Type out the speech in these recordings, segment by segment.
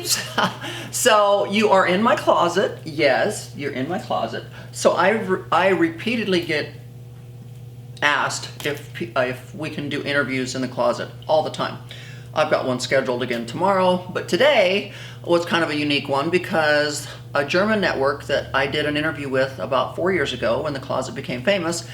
peeps. So you are in my closet. Yes, you're in my closet. So I repeatedly get asked if we can do interviews in the closet all the time. I've got one scheduled again tomorrow, but today was kind of a unique one because a German network that I did an interview with about 4 years ago when the closet became famous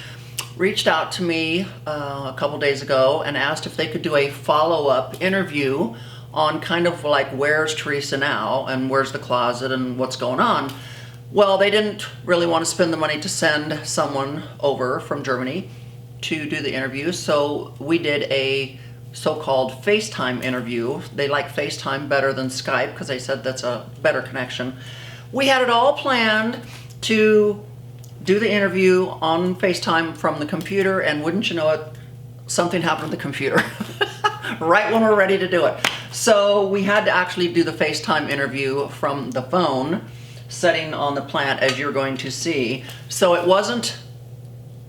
reached out to me a couple days ago and asked if they could do a follow-up interview on kind of like where's Teresa now and where's the closet and what's going on. Well, they didn't really want to spend the money to send someone over from Germany to do the interview, so we did a so-called FaceTime interview. They like FaceTime better than Skype because they said that's a better connection. We had it all planned to do the interview on FaceTime from the computer, and wouldn't you know it, something happened to the computer right when we're ready to do it. So we had to actually do the FaceTime interview from the phone, setting on the plant as you're going to see. So it wasn't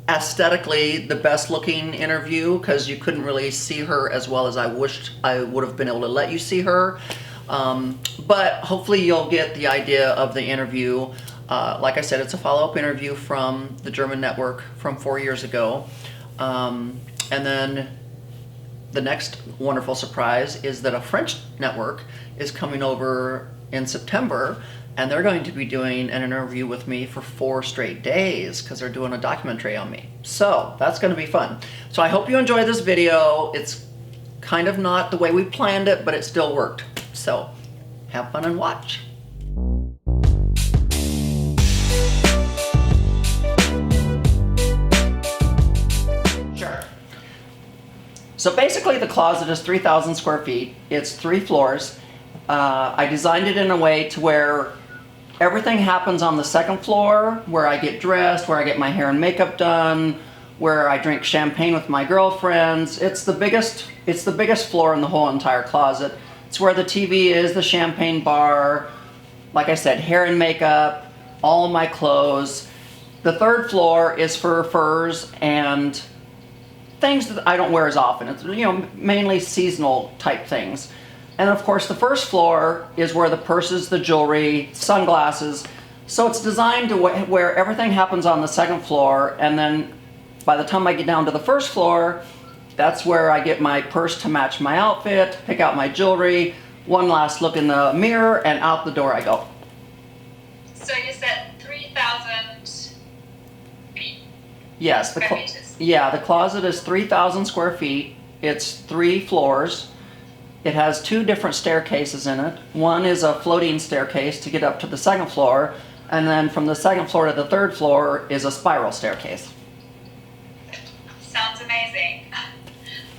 aesthetically the best looking interview because you couldn't really see her as well as I wished I would have been able to let you see her. But hopefully you'll get the idea of the interview. Like I said, it's a follow-up interview from the German network from 4 years ago. And then the next wonderful surprise is that a French network is coming over in September, and they're going to be doing an interview with me for 4 straight days because they're doing a documentary on me. So that's going to be fun. So I hope you enjoy this video. It's kind of not the way we planned it, but it still worked. So have fun and watch. Sure. So basically the closet is 3,000 square feet. It's 3 floors. I designed it in a way to where everything happens on the second floor, where I get dressed, where I get my hair and makeup done, where I drink champagne with my girlfriends. It's the biggest floor in the whole entire closet. It's where the TV is, the champagne bar, like I said, hair and makeup, all of my clothes. The third floor is for furs and things that I don't wear as often. It's, you know, mainly seasonal type things. And of course the first floor is where the purses, the jewelry, sunglasses. So it's designed to where everything happens on the second floor, and then by the time I get down to the first floor, that's where I get my purse to match my outfit, pick out my jewelry, one last look in the mirror, and out the door I go. So you said 3,000 feet? Yes. The closet is 3,000 square feet. It's 3 floors. It has 2 different staircases in it. One is a floating staircase to get up to the second floor, and then from the second floor to the third floor is a spiral staircase. Sounds amazing.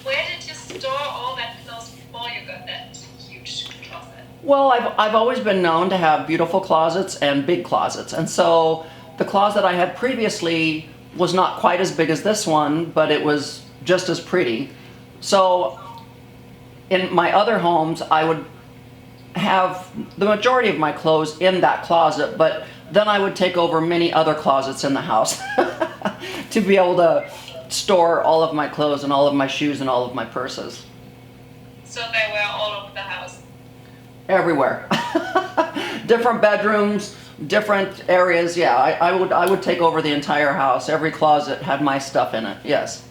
Where did you store all that clothes before you got that huge closet? Well, I've always been known to have beautiful closets and big closets, and so the closet I had previously was not quite as big as this one, but it was just as pretty. So in my other homes, I would have the majority of my clothes in that closet, but then I would take over many other closets in the house to be able to store all of my clothes and all of my shoes and all of my purses. So they were all over the house? Everywhere. Different bedrooms, different areas. Yeah, I would take over the entire house. Every closet had my stuff in it, yes.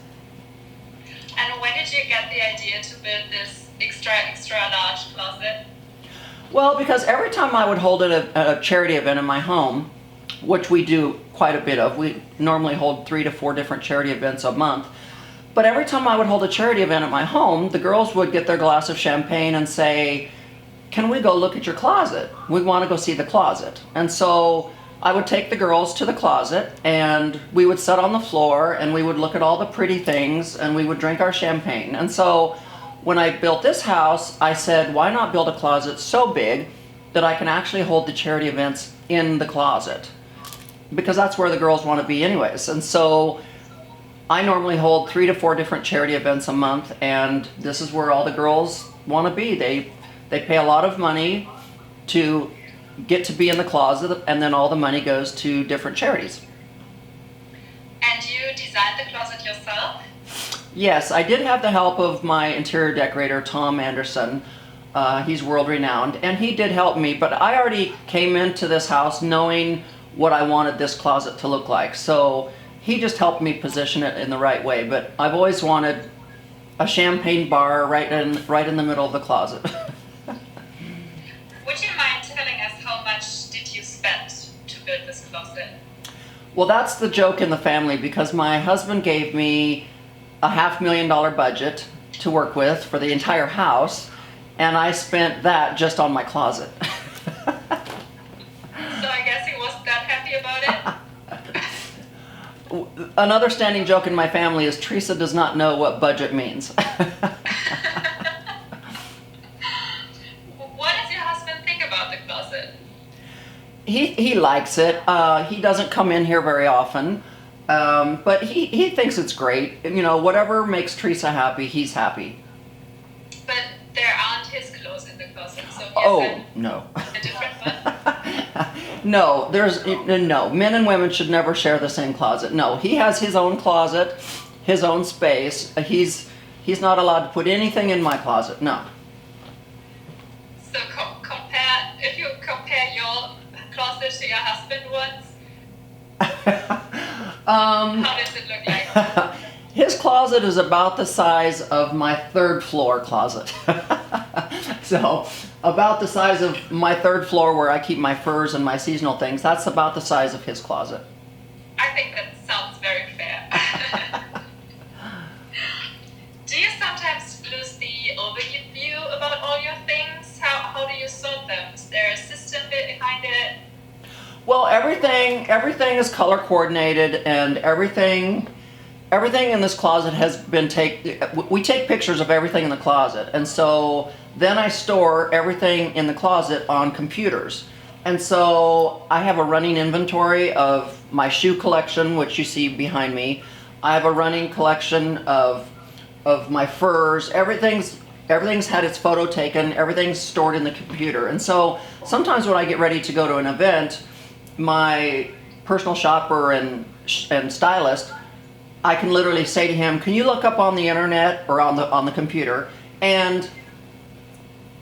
And when did you get the idea to build this extra large closet? Well, because every time I would hold a charity event in my home, which we do quite a bit of, we normally hold 3 to 4 different charity events a month, but every time I would hold a charity event at my home, the girls would get their glass of champagne and say, "Can we go look at your closet? We want to go see the closet." And so I would take the girls to the closet, and we would sit on the floor and we would look at all the pretty things and we would drink our champagne. And so when I built this house, I said, why not build a closet so big that I can actually hold the charity events in the closet? Because that's where the girls want to be anyways. And so I normally hold 3 to 4 different charity events a month, and this is where all the girls want to be. They pay a lot of money to get to be in the closet, and then all the money goes to different charities. And you designed the closet yourself? Yes, I did have the help of my interior decorator, Tom Anderson. He's world renowned, and he did help me, but I already came into this house knowing what I wanted this closet to look like. So he just helped me position it in the right way. But I've always wanted a champagne bar right in the middle of the closet. Would you mind telling us how much did you spend to build this closet? Well, that's the joke in the family, because my husband gave me a $500,000 budget to work with for the entire house, and I spent that just on my closet. So I guess he wasn't that happy about it? Another standing joke in my family is Teresa does not know what budget means. What does your husband think about the closet? He likes it. He doesn't come in here very often, but he thinks it's great. You know, whatever makes Teresa happy, he's happy. But there aren't his clothes in the closet, so No. a different one? No, no. Men and women should never share the same closet. No, he has his own closet, his own space. He's not allowed to put anything in my closet. No. So if you compare your closet to your husband's ones, how does it look like? His closet is about the size of my third floor closet. So about the size of my third floor where I keep my furs and my seasonal things, that's about the size of his closet. I think that sounds very fair. Do you sometimes lose the overview about all your things? How do you sort them? Is there a system behind it? Well, everything is color coordinated, and everything in this closet has been we take pictures of everything in the closet, and so then I store everything in the closet on computers. And so I have a running inventory of my shoe collection, which you see behind me. I have a running collection of my furs. Everything's had its photo taken, everything's stored in the computer. And so sometimes when I get ready to go to an event, my personal shopper and stylist, I can literally say to him, can you look up on the internet or on the computer and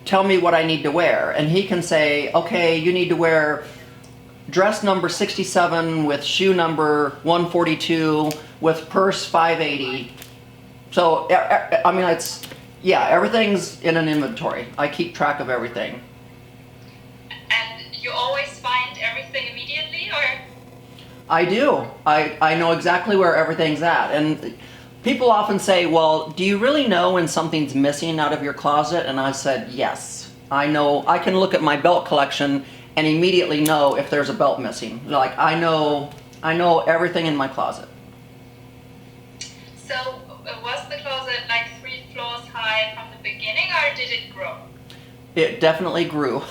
tell me what I need to wear? And he can say, okay, you need to wear dress number 67 with shoe number 142 with purse 580. So, I mean, everything's in an inventory. I keep track of everything. And you always find everything immediately, or? I do. I know exactly where everything's at. And people often say, well, do you really know when something's missing out of your closet? And I said, yes. I know. I can look at my belt collection and immediately know if there's a belt missing. Like, I know everything in my closet. So was the closet like 3 floors high from the beginning, or did it grow? It definitely grew.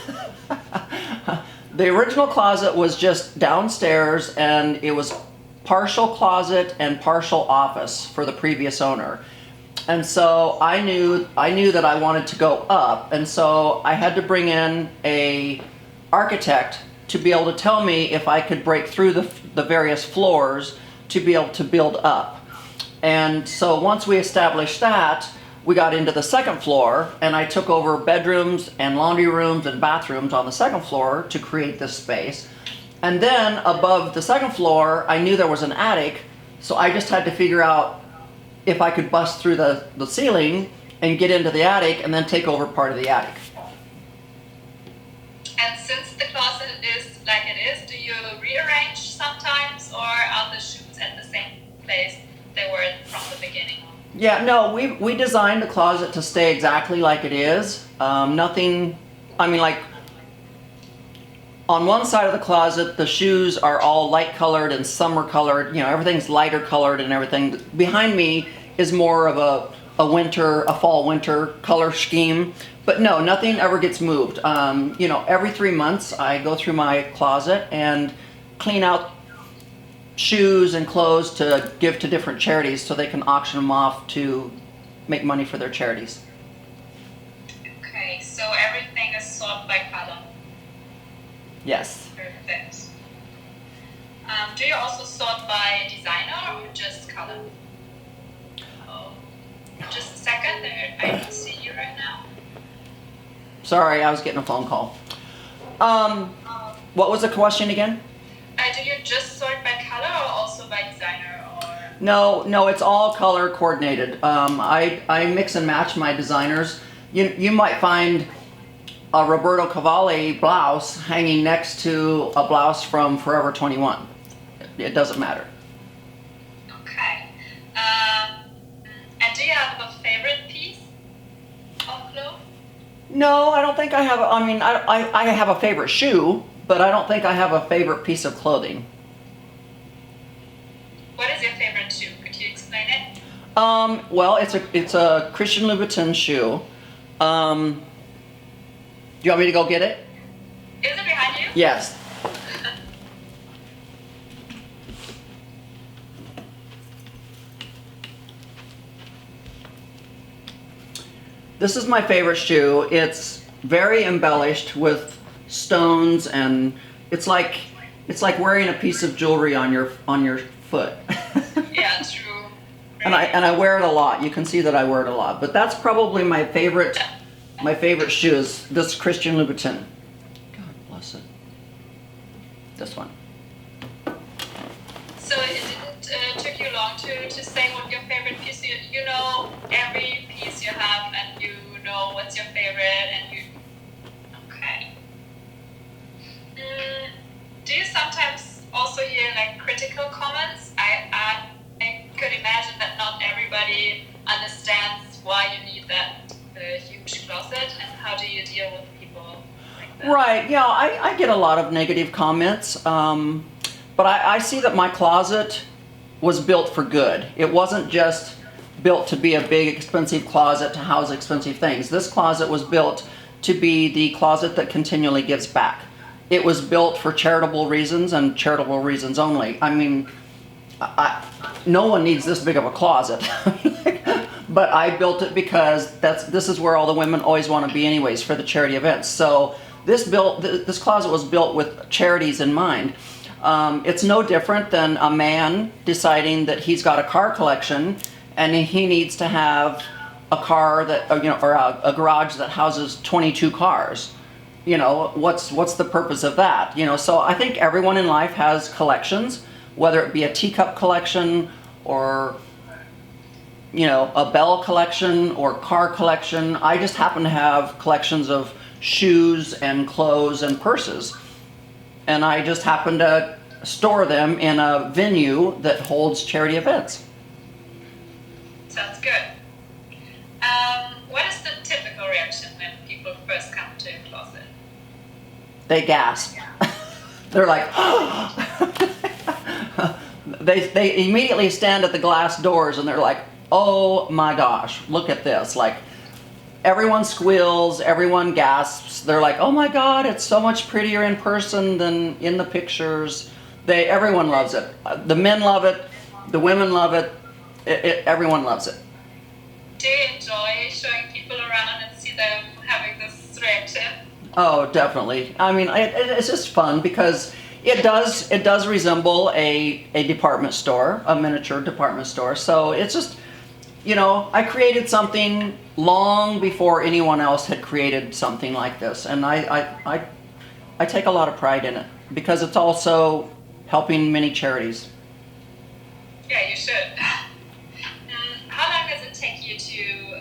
The original closet was just downstairs, and it was partial closet and partial office for the previous owner. And so I knew that I wanted to go up, and so I had to bring in a architect to be able to tell me if I could break through the various floors to be able to build up. And so once we established that, we got into the second floor, and I took over bedrooms and laundry rooms and bathrooms on the second floor to create this space. And then above the second floor, I knew there was an attic, so I just had to figure out if I could bust through the ceiling and get into the attic and then take over part of the attic. And since the closet is like it is, do you rearrange sometimes, or are the shoes at the same place they were from the beginning? Yeah, no, we designed the closet to stay exactly like it is. Nothing, I mean, like, on one side of the closet, the shoes are all light colored and summer colored, you know, everything's lighter colored and everything. Behind me is more of a fall winter color scheme. But no, nothing ever gets moved. You know, every 3 months I go through my closet and clean out shoes and clothes to give to different charities so they can auction them off to make money for their charities. Okay, so everything is sorted by color. Yes. Perfect. Do you also sort by designer or just color? Oh, just a second, I can see you right now. Sorry, I was getting a phone call. What was the question again? Do you just sort by color or also by designer or? No, it's all color coordinated. I mix and match my designers. You might find a Roberto Cavalli blouse hanging next to a blouse from Forever 21. It doesn't matter. Okay. And do you have a favorite piece of clothes? No, I don't think I have. I mean, I have a favorite shoe, but I don't think I have a favorite piece of clothing. What is your favorite shoe? Could you explain it? Well, it's a Christian Louboutin shoe. Do you want me to go get it? Is it behind you? Yes. This is my favorite shoe. It's very embellished with stones, and it's like wearing a piece of jewelry on your foot. Yeah, true. And I wear it a lot. You can see that I wear it a lot. But that's probably my favorite shoe is this Christian Louboutin. God bless it. This one. So it didn't took you long to say what your favorite piece. You know every piece you have, and you know what's your favorite, and you. Okay. Do you sometimes also hear like critical comments? I could imagine that not everybody understands why you need that huge closet, and how do you deal with people like that? Right, yeah, I get a lot of negative comments, but I see that my closet was built for good. It wasn't just built to be a big expensive closet to house expensive things. This closet was built to be the closet that continually gives back. It was built for charitable reasons and charitable reasons only. I mean, no one needs this big of a closet. But I built it because this is where all the women always want to be anyways, for the charity events. So this closet was built with charities in mind. It's no different than a man deciding that he's got a car collection and he needs to have a car that, or a garage that houses 22 cars. What's the purpose of that? So I think everyone in life has collections, whether it be a teacup collection or a bell collection or car collection. I just happen to have collections of shoes and clothes and purses. And I just happen to store them in a venue that holds charity events. Sounds good. What is the typical reaction when people first come to your closet? They gasp. They're like, they immediately stand at the glass doors and they're like, oh my gosh, look at this. Like, everyone squeals, everyone gasps. They're like, oh my God, it's so much prettier in person than in the pictures. Everyone loves it. The men love it, the women love it, everyone loves it. Do you enjoy showing people around and see them having this reaction? Oh, definitely. I mean, it's just fun because it does resemble a department store, a miniature department store. So it's just, I created something long before anyone else had created something like this, and I take a lot of pride in it because it's also helping many charities. Yeah, you should. How long does it take you to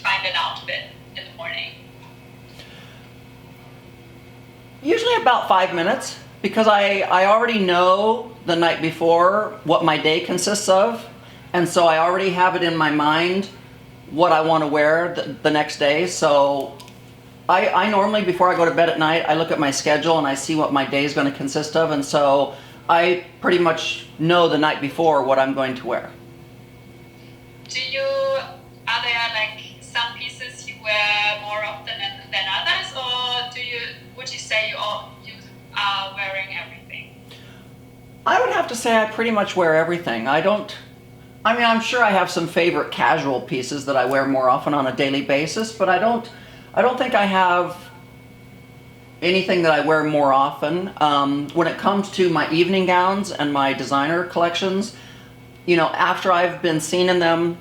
find an outfit in the morning? Usually about 5 minutes, because I already know the night before what my day consists of, and so I already have it in my mind what I want to wear the next day. So I normally, before I go to bed at night, I look at my schedule and I see what my day is going to consist of, and so I pretty much know the night before what I'm going to wear. Are there like some pieces you wear more often than others, or would you say you are wearing everything? I would have to say I pretty much wear everything. I'm sure I have some favorite casual pieces that I wear more often on a daily basis, but I don't think I have anything that I wear more often. When it comes to my evening gowns and my designer collections, after I've been seen in them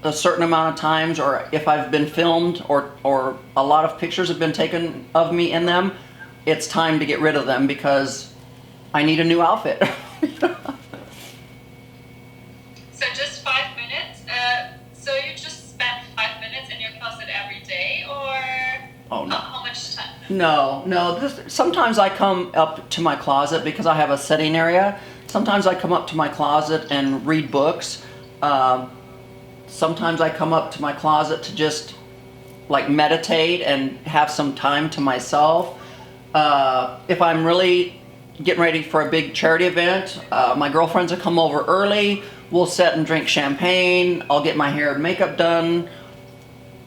a certain amount of times, or if I've been filmed, or a lot of pictures have been taken of me in them, it's time to get rid of them because I need a new outfit. So just 5 minutes. So you just spend 5 minutes in your closet every day, or Oh no. how much time? No. Sometimes I come up to my closet because I have a sitting area. Sometimes I come up to my closet and read books. Sometimes I come up to my closet to just like meditate and have some time to myself. If I'm really getting ready for a big charity event, my girlfriends will come over early. We'll sit and drink champagne. I'll get my hair and makeup done.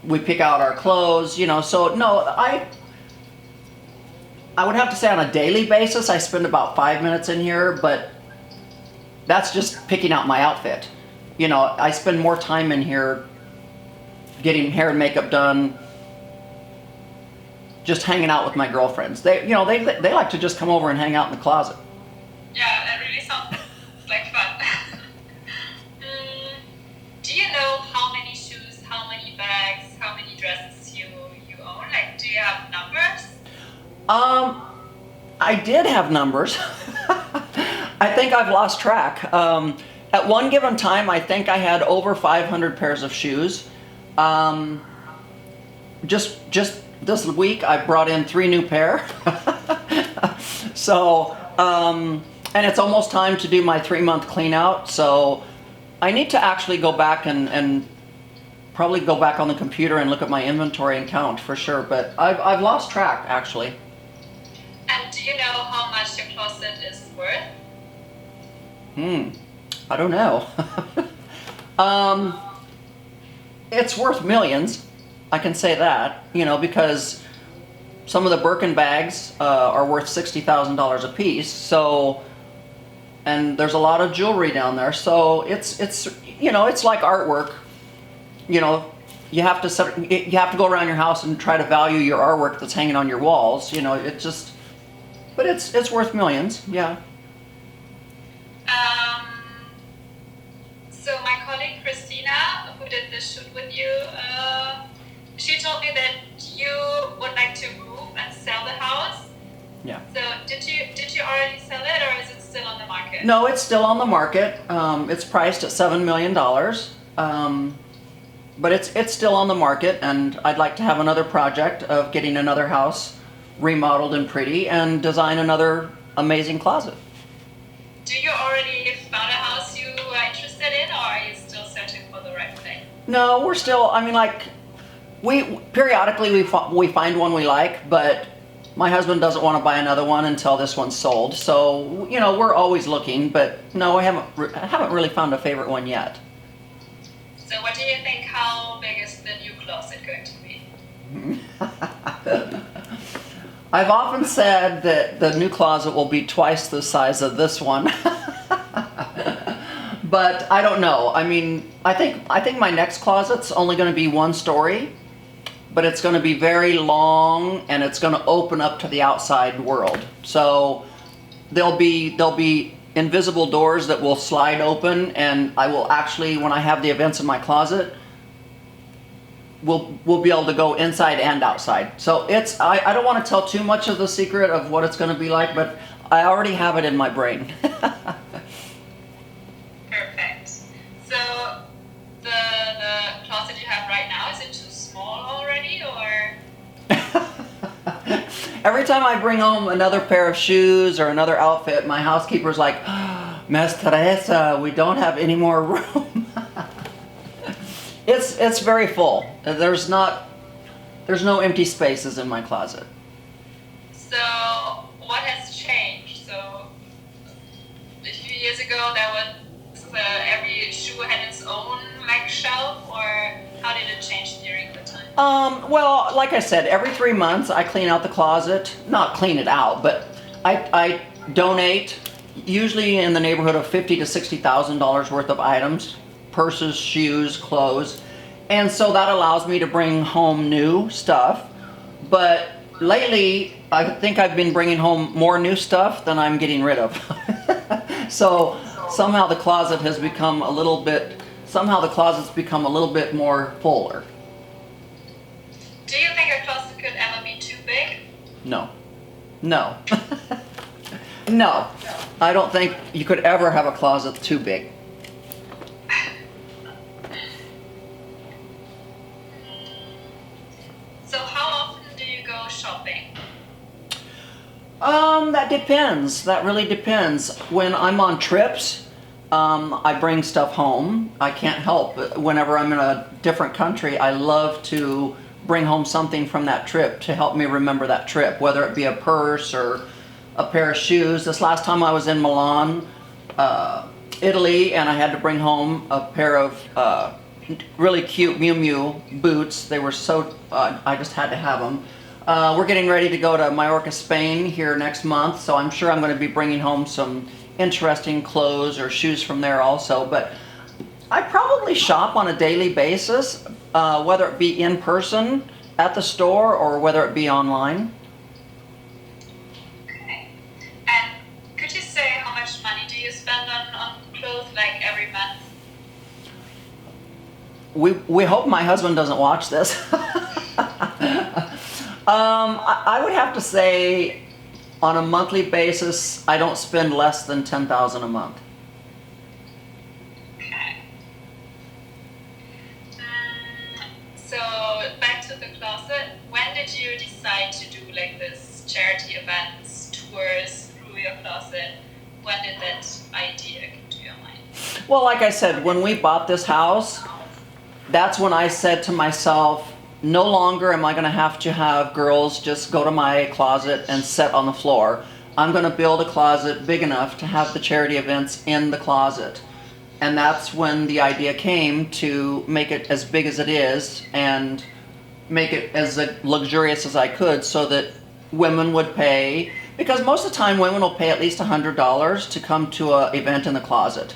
We pick out our clothes, you know. So no, I would have to say on a daily basis I spend about 5 minutes in here, but that's just picking out my outfit. You know, I spend more time in here getting hair and makeup done, just hanging out with my girlfriends. They like to just come over and hang out in the closet. Yeah, that really sounds like fun. Do you know how many shoes, how many bags, how many dresses you own? Like, do you have numbers? I did have numbers. I think I've lost track. At one given time, I think I had over 500 pairs of shoes. Just this week, I brought in 3 new pair. So, and it's almost time to do my 3-month clean out. So I need to actually go back and probably go back on the computer and look at my inventory and count for sure. But I've lost track actually. And do you know how much your closet is worth? I don't know. It's worth millions. I can say that, you know, because some of the Birkin bags are worth $60,000 a piece. So, and there's a lot of jewelry down there. So it's you know, it's like artwork. You know, you have to go around your house and try to value your artwork that's hanging on your walls. You know, it just, but it's worth millions. Yeah. So my colleague Christina, who did this shoot with you, she told me that you would like to move and sell the house. Yeah. So did you already sell it, or is it still on the market? No, it's still on the market. It's priced at $7 million. But it's still on the market, and I'd like to have another project of getting another house remodeled and pretty and design another amazing closet. Do you already found a house you are interested in, or are you still searching for the right thing? No, we're still, I mean, like, we periodically we find one we like, but my husband doesn't want to buy another one until this one's sold. So, you know, we're always looking, but no, I haven't really found a favorite one yet. So what do you think, how big is the new closet going to be? I've often said that the new closet will be twice the size of this one. But I don't know. I mean, I think my next closet's only going to be 1 story, but it's going to be very long and it's going to open up to the outside world. So there'll be invisible doors that will slide open, and I will actually, when I have the events in my closet, we'll be able to go inside and outside. So it's, I don't want to tell too much of the secret of what it's going to be like, but I already have it in my brain. Perfect. So the closet you have right now, is it too small already, or? Every time I bring home another pair of shoes or another outfit, my housekeeper's like, Miss Teresa, we don't have any more room. It's very full. There's no empty spaces in my closet. So what has changed? So a few years ago, there was every shoe had its own like shelf, or how did it change during the time? Well, like I said, every 3 months I clean out the closet. Not clean it out, but I donate usually in the neighborhood of $50,000 to $60,000 worth of items, purses, shoes, clothes, and so that allows me to bring home new stuff. But lately, I think I've been bringing home more new stuff than I'm getting rid of. So somehow the closet has become a little bit somehow the closet's become a little bit more fuller. Do you think a closet could ever be too big? No. No. No. I don't think you could ever have a closet too big. So how often do you go shopping? That depends. That really depends. When I'm on trips, I bring stuff home. I can't help it. Whenever I'm in a different country, I love to bring home something from that trip to help me remember that trip, whether it be a purse or a pair of shoes. This last time I was in Milan, Italy, and I had to bring home a pair of really cute Miu Miu boots. They were so, I just had to have them. We're getting ready to go to Mallorca, Spain here next month, so I'm sure I'm going to be bringing home some interesting clothes or shoes from there also. But I probably shop on a daily basis, whether it be in person at the store or whether it be online. Okay. And could you say how much money do you spend on clothes like every month? We hope my husband doesn't watch this. I would have to say on a monthly basis, I don't spend less than $10,000 a month. Okay. So back to the closet. When did you decide to do like this charity events, tours through your closet? When did that idea come to your mind? Well, like I said, when we bought this house, that's when I said to myself, no longer am I going to have girls just go to my closet and sit on the floor. I'm going to build a closet big enough to have the charity events in the closet. And that's when the idea came to make it as big as it is and make it as luxurious as I could so that women would pay, because most of the time women will pay at least $100 to come to an event in the closet.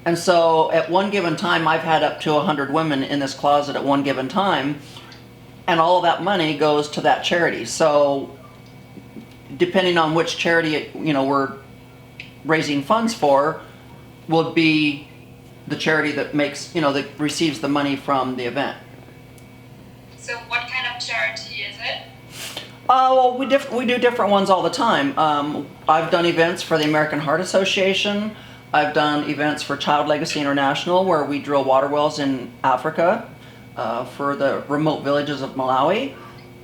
And so at one given time, I've had up to 100 women in this closet at one given time. And all of that money goes to that charity. So depending on which charity we're raising funds for, will be the charity that makes that receives the money from the event. So what kind of charity is it? Well, we do different ones all the time. I've done events for the American Heart Association. I've done events for Child Legacy International, where we drill water wells in Africa. For the remote villages of Malawi.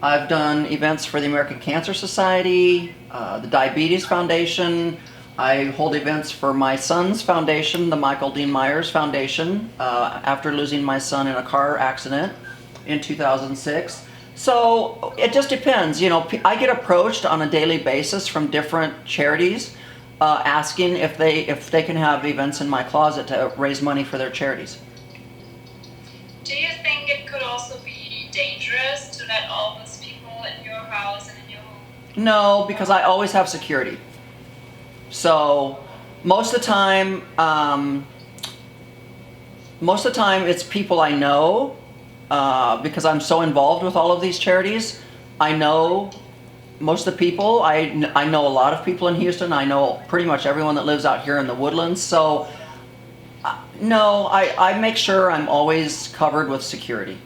I've done events for the American Cancer Society, the Diabetes Foundation. I hold events for my son's foundation, the Michael Dean Myers Foundation, after losing my son in a car accident in 2006. So it just depends. I get approached on a daily basis from different charities asking if they can have events in my closet to raise money for their charities. Do you think it could also be dangerous to let all those people in your house and in your home? No, because I always have security. So most of the time it's people I know, because I'm so involved with all of these charities. I know most of the people. I know a lot of people in Houston. I know pretty much everyone that lives out here in the Woodlands. So no, I make sure I'm always covered with security.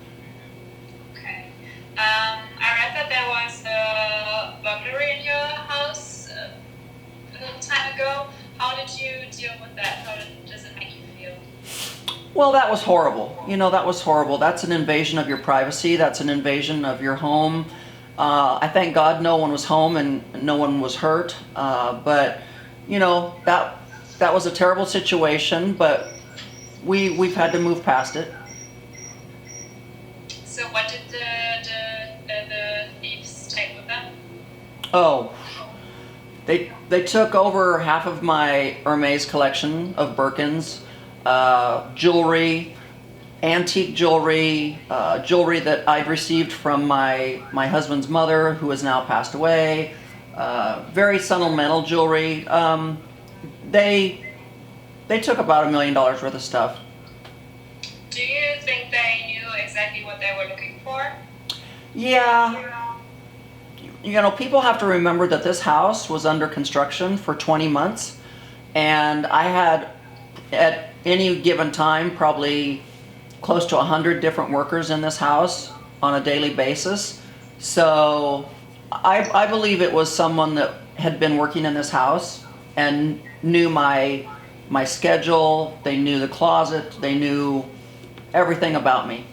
Okay. I read that there was a burglary in your house a little time ago. How did you deal with that? How does it make you feel? Well, that was horrible. That was horrible. That's an invasion of your privacy. That's an invasion of your home. I thank God no one was home and no one was hurt. But that was a terrible situation. But we've had to move past it. So what did the thieves take with them? Oh, they took over half of my Hermes collection of Birkins, jewelry, antique jewelry, jewelry that I'd received from my husband's mother, who has now passed away, very sentimental jewelry. They took about $1 million worth of stuff. Do you think they knew exactly what they were looking for? Yeah. People have to remember that this house was under construction for 20 months. And I had, any given time, probably close to 100 different workers in this house on a daily basis. So I believe it was someone that had been working in this house and knew my schedule, they knew the closet, they knew everything about me.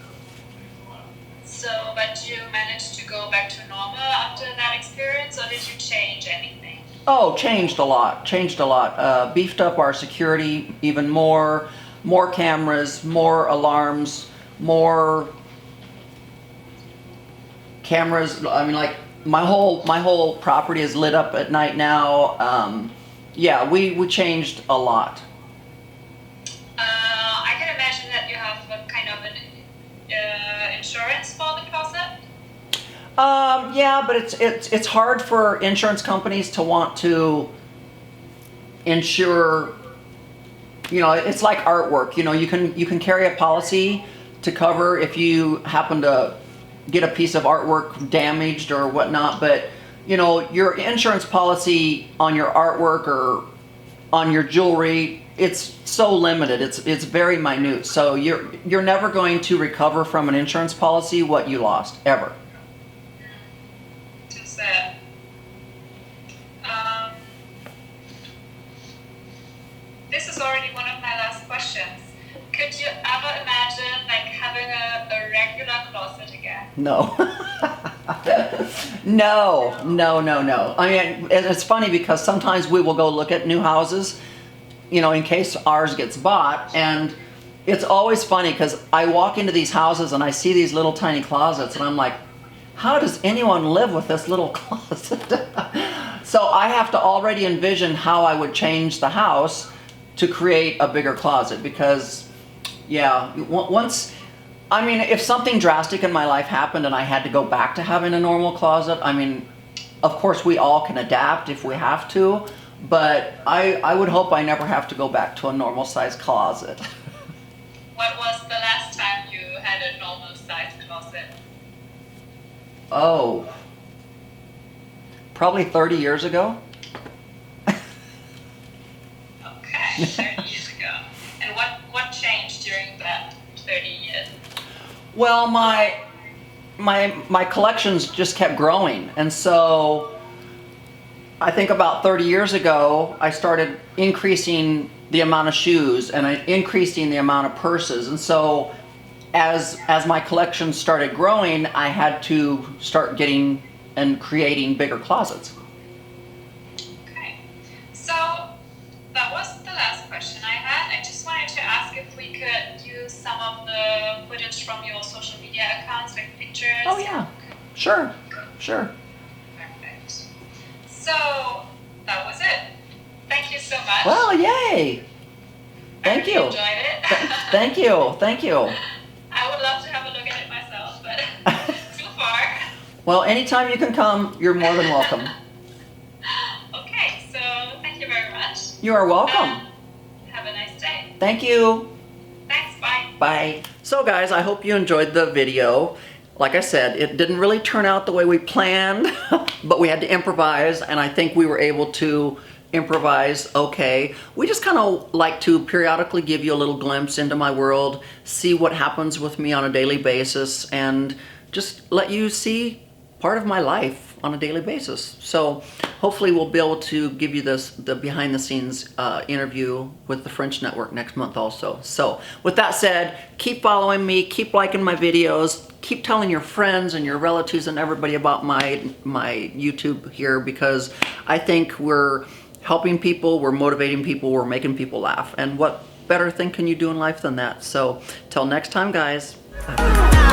So, but you managed to go back to normal after that experience, or did you change anything? Oh, changed a lot, beefed up our security even more cameras, more alarms, more cameras. I mean, like my whole property is lit up at night now. Yeah, we changed a lot. I can imagine that you have a kind of an insurance for the closet. Yeah, but it's hard for insurance companies to want to insure. You know, it's like artwork. You know, you can carry a policy to cover if you happen to get a piece of artwork damaged or whatnot, but you know, your insurance policy on your artwork or on your jewelry, it's so limited. It's very minute. So you're never going to recover from an insurance policy what you lost, ever. Too sad. This is already one of my last questions. Could you ever imagine like having a regular closet again? No. No. I mean, it's funny because sometimes we will go look at new houses, you know, in case ours gets bought, and it's always funny because I walk into these houses and I see these little tiny closets and I'm like, how does anyone live with this little closet? So I have to already envision how I would change the house to create a bigger closet because, yeah, once, I mean, if something drastic in my life happened and I had to go back to having a normal closet, I mean, of course we all can adapt if we have to, but I would hope I never have to go back to a normal size closet. What was the last time you had a normal size closet? Oh, probably 30 years ago. Okay, 30 years ago. And what changed during that 30 years? Well, my collections just kept growing, and so I think about 30 years ago I started increasing the amount of shoes and increasing the amount of purses, and so as my collection started growing, I had to start getting and creating bigger closets. Okay, so that was the last question I had. I just wanted to ask if we could use some of the footage from your social media accounts, like pictures. Oh yeah, sure. Perfect. So that was it. Thank you so much. Well, yay! Thank you. I enjoyed it. Thank you. I would love to have a look at it myself, but too far. Well, anytime you can come, you're more than welcome. Okay, so thank you very much. You are welcome. Have a nice day. Thank you. Thanks, bye. Bye. So guys, I hope you enjoyed the video. Like I said, it didn't really turn out the way we planned, but we had to improvise, and I think we were able to improvise okay. We just kind of like to periodically give you a little glimpse into my world, see what happens with me on a daily basis, and just let you see part of my life on a daily basis. So hopefully we'll be able to give you the behind the scenes interview with the French Network next month also. So with that said, keep following me, keep liking my videos, keep telling your friends and your relatives and everybody about my YouTube here, because I think we're helping people, we're motivating people, we're making people laugh. And what better thing can you do in life than that? So till next time, guys. Bye.